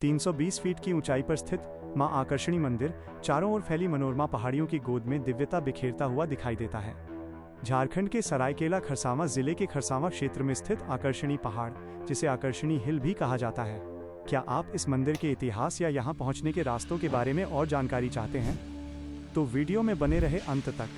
320 feet की ऊंचाई पर स्थित मां आकर्षणी मंदिर चारों ओर फैली मनोरमा पहाड़ियों की गोद में दिव्यता बिखेरता हुआ दिखाई देता है। झारखंड के सरायकेला खरसावां जिले के खरसावां क्षेत्र में स्थित आकर्षणी पहाड़, जिसे आकर्षणी हिल भी कहा जाता है। क्या आप इस मंदिर के इतिहास या यहां पहुंचने के रास्तों के बारे में और जानकारी चाहते हैं? तो वीडियो में बने रहे अंत तक।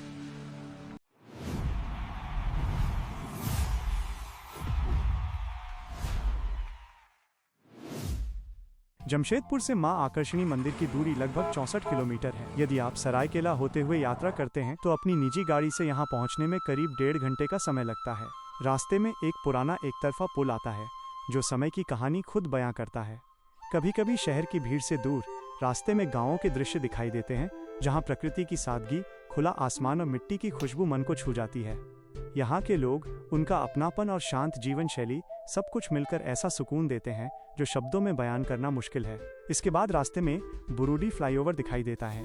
जमशेदपुर से मां आकर्षणी मंदिर की दूरी लगभग 64 किलोमीटर है। यदि आप सरायकेला होते हुए यात्रा करते हैं तो अपनी निजी गाड़ी से यहां पहुंचने में करीब 1.5 घंटे का समय लगता है। रास्ते में एक पुराना एक तरफा पुल आता है जो समय की कहानी खुद बयां करता है। कभी कभी शहर की भीड़ से दूर रास्ते में गाँवों के दृश्य दिखाई देते हैं, जहाँ प्रकृति की सादगी, खुला आसमान और मिट्टी की खुशबू मन को छू जाती है। यहाँ के लोग, उनका अपनापन और शांत जीवन शैली सब कुछ मिलकर ऐसा सुकून देते हैं जो शब्दों में बयान करना मुश्किल है। इसके बाद रास्ते में बुरुडी फ्लाईओवर दिखाई देता है।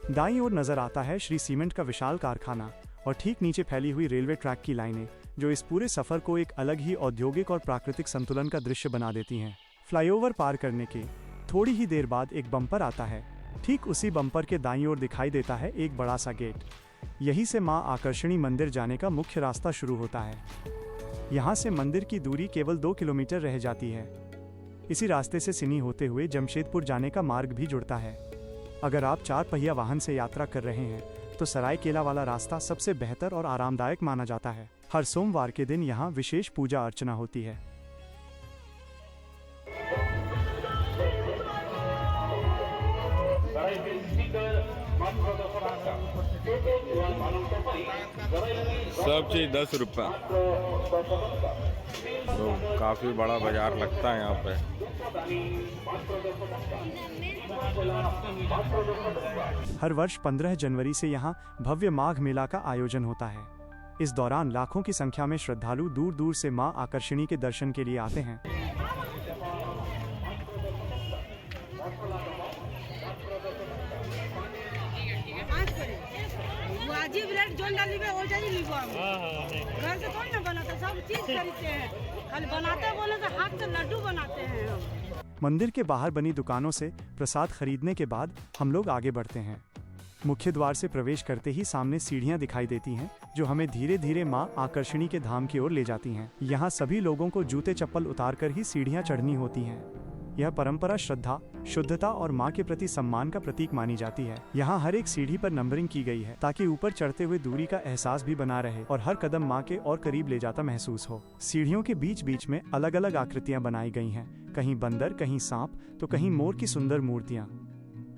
दाईं ओर नजर आता है श्री सीमेंट का विशाल कारखाना और ठीक नीचे फैली हुई रेलवे ट्रैक की लाइनें, जो इस पूरे सफर को एक अलग ही औद्योगिक और प्राकृतिक संतुलन का दृश्य बना देती हैं। फ्लाईओवर पार करने के थोड़ी ही देर बाद एक बम्पर आता है। ठीक उसी बम्पर के दाईं ओर दिखाई देता है एक बड़ा सा गेट। यहीं से मां आकर्षणी मंदिर जाने का मुख्य रास्ता शुरू होता है। यहाँ से मंदिर की दूरी केवल 2 किलोमीटर रह जाती है। इसी रास्ते से सिनी होते हुए जमशेदपुर जाने का मार्ग भी जुड़ता है। अगर आप 4 पहिया वाहन से यात्रा कर रहे हैं तो सरायकेला वाला रास्ता सबसे बेहतर और आरामदायक माना जाता है। हर सोमवार के दिन यहाँ विशेष पूजा अर्चना होती है। सब चीज 10 रुपये। तो काफी बड़ा बाजार लगता है यहाँ पे। हर वर्ष 15 जनवरी से यहाँ भव्य माघ मेला का आयोजन होता है। इस दौरान लाखों की संख्या में श्रद्धालु दूर दूर से मां आकर्षणी के दर्शन के लिए आते हैं। घर से कौन ना बनाता, सब चीज खरीदते हैं। खाली बनाते बोले तो हाथ से लड्डू बनाते हैं हम। मंदिर के बाहर बनी दुकानों से प्रसाद खरीदने के बाद हम लोग आगे बढ़ते हैं। मुख्य द्वार से प्रवेश करते ही सामने सीढ़ियां दिखाई देती हैं, जो हमें धीरे धीरे मां आकर्षणी के धाम की ओर ले जाती हैं। यहाँ सभी लोगों को जूते चप्पल उतारकर ही सीढ़ियां चढ़नी होती हैं। यह परंपरा श्रद्धा, शुद्धता और मां के प्रति सम्मान का प्रतीक मानी जाती है। यहाँ हर एक सीढ़ी पर नंबरिंग की गई है ताकि ऊपर चढ़ते हुए दूरी का एहसास भी बना रहे और हर कदम मां के और करीब ले जाता महसूस हो। सीढ़ियों के बीच बीच में अलग अलग आकृतियां बनाई गई हैं, कहीं बंदर, कहीं सांप, तो कहीं मोर की सुंदर मूर्तियां।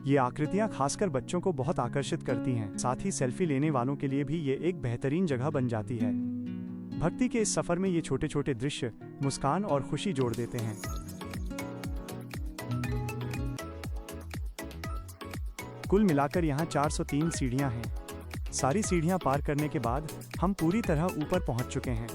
ये आकृतियां खासकर बच्चों को बहुत आकर्षित करती हैं। साथ ही सेल्फी लेने वालों के लिए भी ये एक बेहतरीन जगह बन जाती है। भक्ति के इस सफर में ये छोटे छोटे दृश्य मुस्कान और खुशी जोड़ देते हैं। कुल मिलाकर यहाँ 403 सीढ़ियाँ हैं। सारी सीढ़ियाँ पार करने के बाद हम पूरी तरह ऊपर पहुँच चुके हैं।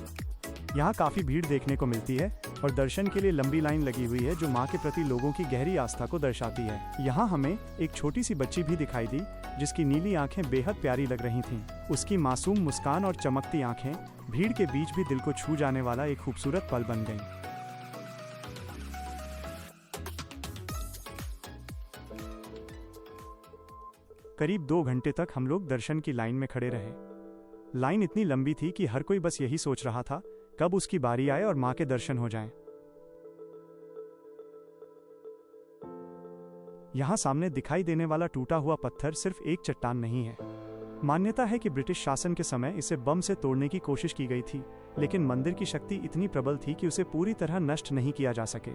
यहाँ काफ़ी भीड़ देखने को मिलती है और दर्शन के लिए लंबी लाइन लगी हुई है, जो माँ के प्रति लोगों की गहरी आस्था को दर्शाती है। यहाँ हमें एक छोटी सी बच्ची भी दिखाई दी, जिसकी नीली आंखें बेहद प्यारी लग रही थीं। उसकी मासूम मुस्कान और चमकती आंखें भीड़ के बीच भी दिल को छू जाने वाला एक खूबसूरत पल बन गईं। करीब 2 घंटे तक हम लोग दर्शन की लाइन में खड़े रहे। लाइन इतनी लंबी थी कि हर कोई बस यही सोच रहा था कब उसकी बारी आए और मां के दर्शन हो जाएं। यहां सामने दिखाई देने वाला टूटा हुआ पत्थर सिर्फ एक चट्टान नहीं है। मान्यता है कि ब्रिटिश शासन के समय इसे बम से तोड़ने की कोशिश की गई थी, लेकिन मंदिर की शक्ति इतनी प्रबल थी कि उसे पूरी तरह नष्ट नहीं किया जा सके।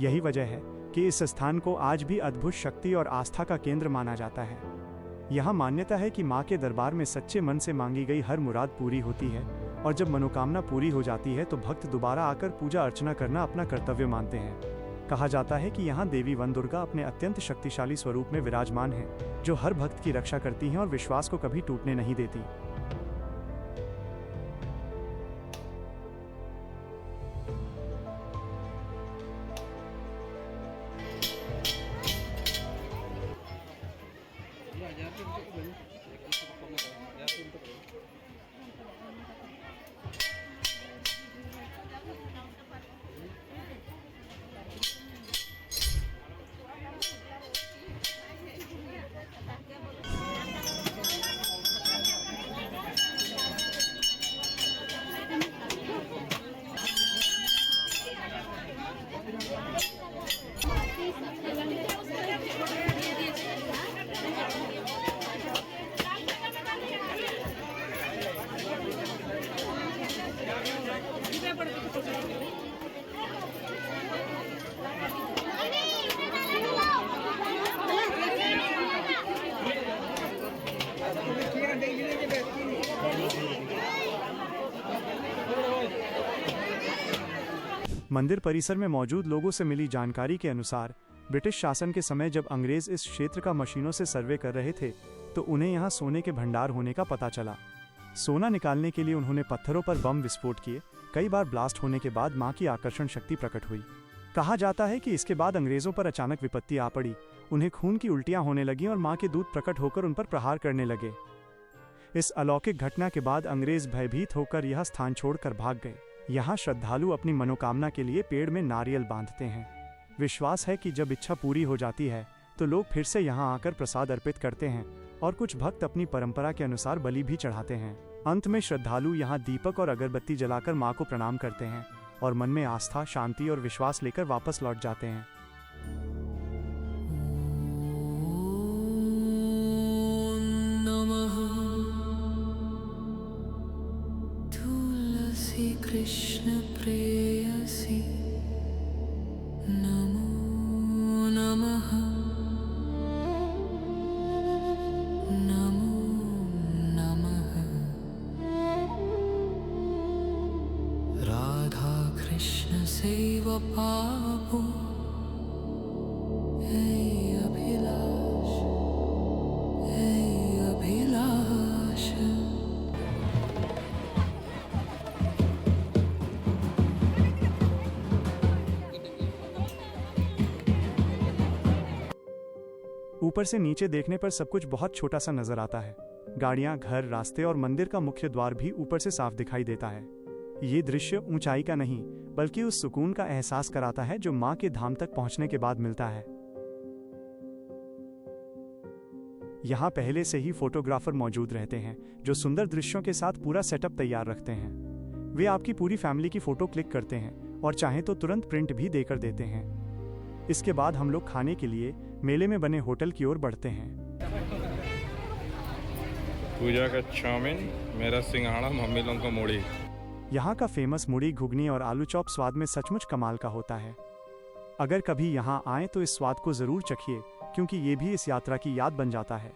यही वजह है कि इस स्थान को आज भी अद्भुत शक्ति और आस्था का केंद्र माना जाता है। यहाँ मान्यता है कि माँ के दरबार में सच्चे मन से मांगी गई हर मुराद पूरी होती है, और जब मनोकामना पूरी हो जाती है तो भक्त दोबारा आकर पूजा अर्चना करना अपना कर्तव्य मानते हैं। कहा जाता है कि यहाँ देवी वन दुर्गा अपने अत्यंत शक्तिशाली स्वरूप में विराजमान है, जो हर भक्त की रक्षा करती हैं और विश्वास को कभी टूटने नहीं देती। मंदिर परिसर में मौजूद लोगों से मिली जानकारी के अनुसार ब्रिटिश शासन के समय जब अंग्रेज इस क्षेत्र का मशीनों से सर्वे कर रहे थे तो उन्हें यहाँ सोने के भंडार होने का पता चला। सोना निकालने के लिए उन्होंने पत्थरों पर बम विस्फोट किए। कई बार ब्लास्ट होने के बाद मां की आकर्षण शक्ति प्रकट हुई। कहा जाता है कि इसके बाद अंग्रेजों पर अचानक विपत्ति आ पड़ी, उन्हें खून की उल्टियां होने लगीं और मां के दूत प्रकट होकर उन पर प्रहार करने लगे। इस अलौकिक घटना के बाद अंग्रेज भयभीत होकर यह स्थान छोड़कर भाग गए। यहाँ श्रद्धालु अपनी मनोकामना के लिए पेड़ में नारियल बांधते हैं। विश्वास है कि जब इच्छा पूरी हो जाती है तो लोग फिर से यहाँ आकर प्रसाद अर्पित करते हैं और कुछ भक्त अपनी परंपरा के अनुसार बलि भी चढ़ाते हैं। अंत में श्रद्धालु यहाँ दीपक और अगरबत्ती जलाकर मां को प्रणाम करते हैं और मन में आस्था, शांति और विश्वास लेकर वापस लौट जाते हैं। तुलसी कृष्ण प्रेयसी नमो नमः नमो नमः राधा कृष्ण सेव पापो हे अभिलाष हे अभिलाष। ऊपर से नीचे देखने पर सब कुछ बहुत छोटा सा नजर आता है। गाड़ियां, घर, रास्ते और मंदिर का मुख्य द्वार भी ऊपर से साफ दिखाई देता है। ये दृश्य ऊंचाई का नहीं बल्कि उस सुकून का एहसास कराता है जो मां के धाम तक पहुंचने के बाद मिलता है। यहाँ पहले से ही फोटोग्राफर मौजूद रहते हैं जो सुंदर दृश्यों के साथ पूरा सेटअप तैयार रखते हैं। वे आपकी पूरी फैमिली की फोटो क्लिक करते हैं और चाहे तो तुरंत प्रिंट भी देकर देते हैं। इसके बाद हम लोग खाने के लिए मेले में बने होटल की ओर बढ़ते हैं। पूजा का चाउमीन, मेरा सिंघाड़ा, मम्मी लोगों का मूढ़ी। यहाँ का फेमस मुड़ी, घुगनी और आलू चॉप स्वाद में सचमुच कमाल का होता है। अगर कभी यहाँ आएं तो इस स्वाद को जरूर चखिए क्योंकि ये भी इस यात्रा की याद बन जाता है।